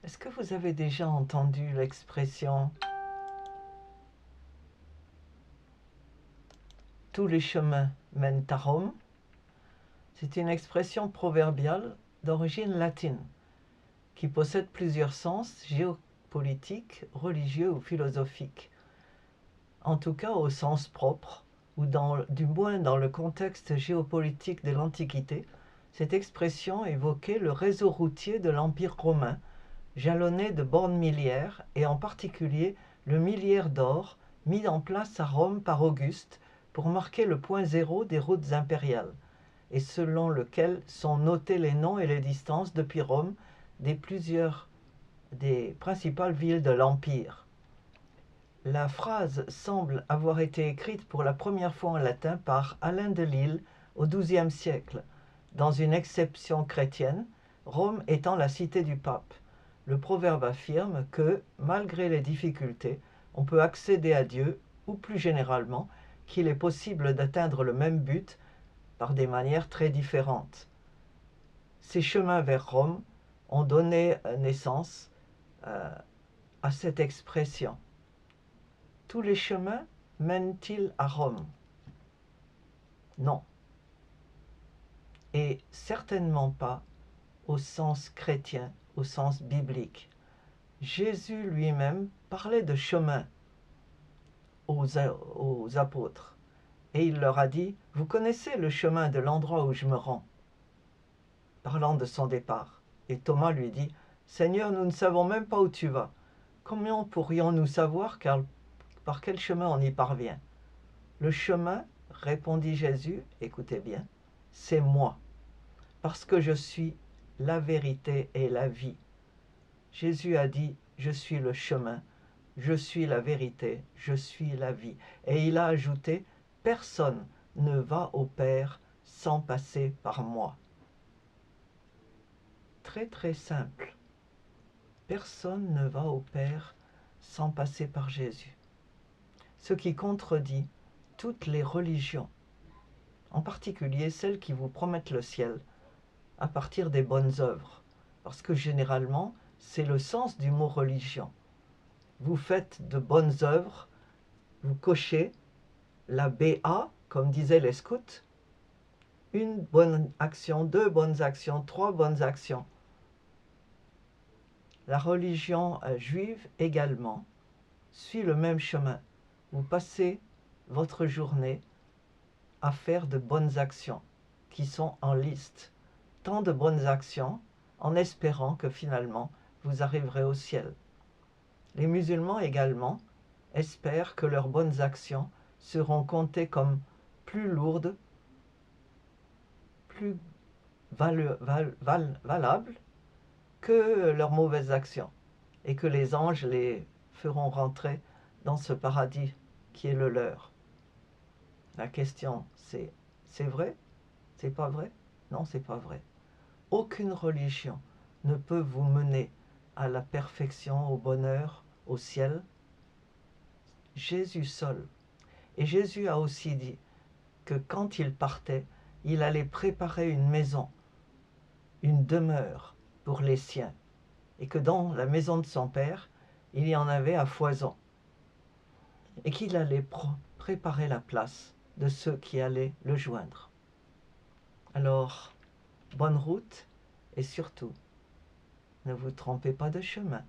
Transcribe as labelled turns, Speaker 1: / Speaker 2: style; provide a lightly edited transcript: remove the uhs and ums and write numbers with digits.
Speaker 1: Est-ce que vous avez déjà entendu l'expression « tous les chemins mènent à Rome » ? C'est une expression proverbiale d'origine latine qui possède plusieurs sens géopolitiques, religieux ou philosophiques. En tout cas au sens propre, ou du moins dans le contexte géopolitique de l'Antiquité, cette expression évoquait le réseau routier de l'Empire romain, jalonné de bornes milliaires, et en particulier le milliaire d'or mis en place à Rome par Auguste pour marquer le point zéro des routes impériales, et selon lequel sont notés les noms et les distances depuis Rome des principales villes de l'Empire. La phrase semble avoir été écrite pour la première fois en latin par Alain de Lille au XIIe siècle, dans une exception chrétienne, Rome étant la cité du pape. Le proverbe affirme que, malgré les difficultés, on peut accéder à Dieu, ou plus généralement, qu'il est possible d'atteindre le même but par des manières très différentes. Ces chemins vers Rome ont donné naissance à cette expression. Tous les chemins mènent-ils à Rome? Non. Et certainement pas au sens chrétien, au sens biblique. Jésus lui-même parlait de chemin aux apôtres. Et il leur a dit, « Vous connaissez le chemin de l'endroit où je me rends ?» parlant de son départ. Et Thomas lui dit, « Seigneur, nous ne savons même pas où tu vas. Comment pourrions-nous savoir par quel chemin on y parvient ?» Le chemin, répondit Jésus, écoutez bien, c'est moi, parce que je suis la vérité et la vie. Jésus a dit, je suis le chemin, je suis la vérité, je suis la vie. Et il a ajouté, personne ne va au Père sans passer par moi. Très très simple. Personne ne va au Père sans passer par Jésus. Ce qui contredit toutes les religions, en particulier celles qui vous promettent le ciel à partir des bonnes œuvres, parce que généralement, c'est le sens du mot religion. Vous faites de bonnes œuvres, vous cochez la BA, comme disaient les scouts, une bonne action, deux bonnes actions, trois bonnes actions. La religion juive également suit le même chemin. Vous passez votre journée à faire de bonnes actions qui sont en liste. Tant de bonnes actions en espérant que finalement vous arriverez au ciel. Les musulmans également espèrent que leurs bonnes actions seront comptées comme plus lourdes, plus valables que leurs mauvaises actions et que les anges les feront rentrer dans ce paradis qui est le leur. La question c'est vrai? C'est pas vrai? Non, c'est pas vrai. Aucune religion ne peut vous mener à la perfection, au bonheur, au ciel. Jésus seul. Et Jésus a aussi dit que quand il partait, il allait préparer une maison, une demeure pour les siens, et que dans la maison de son Père, il y en avait à foison, et qu'il allait préparer la place de ceux qui allaient le joindre. Alors, bonne route, et surtout, ne vous trompez pas de chemin.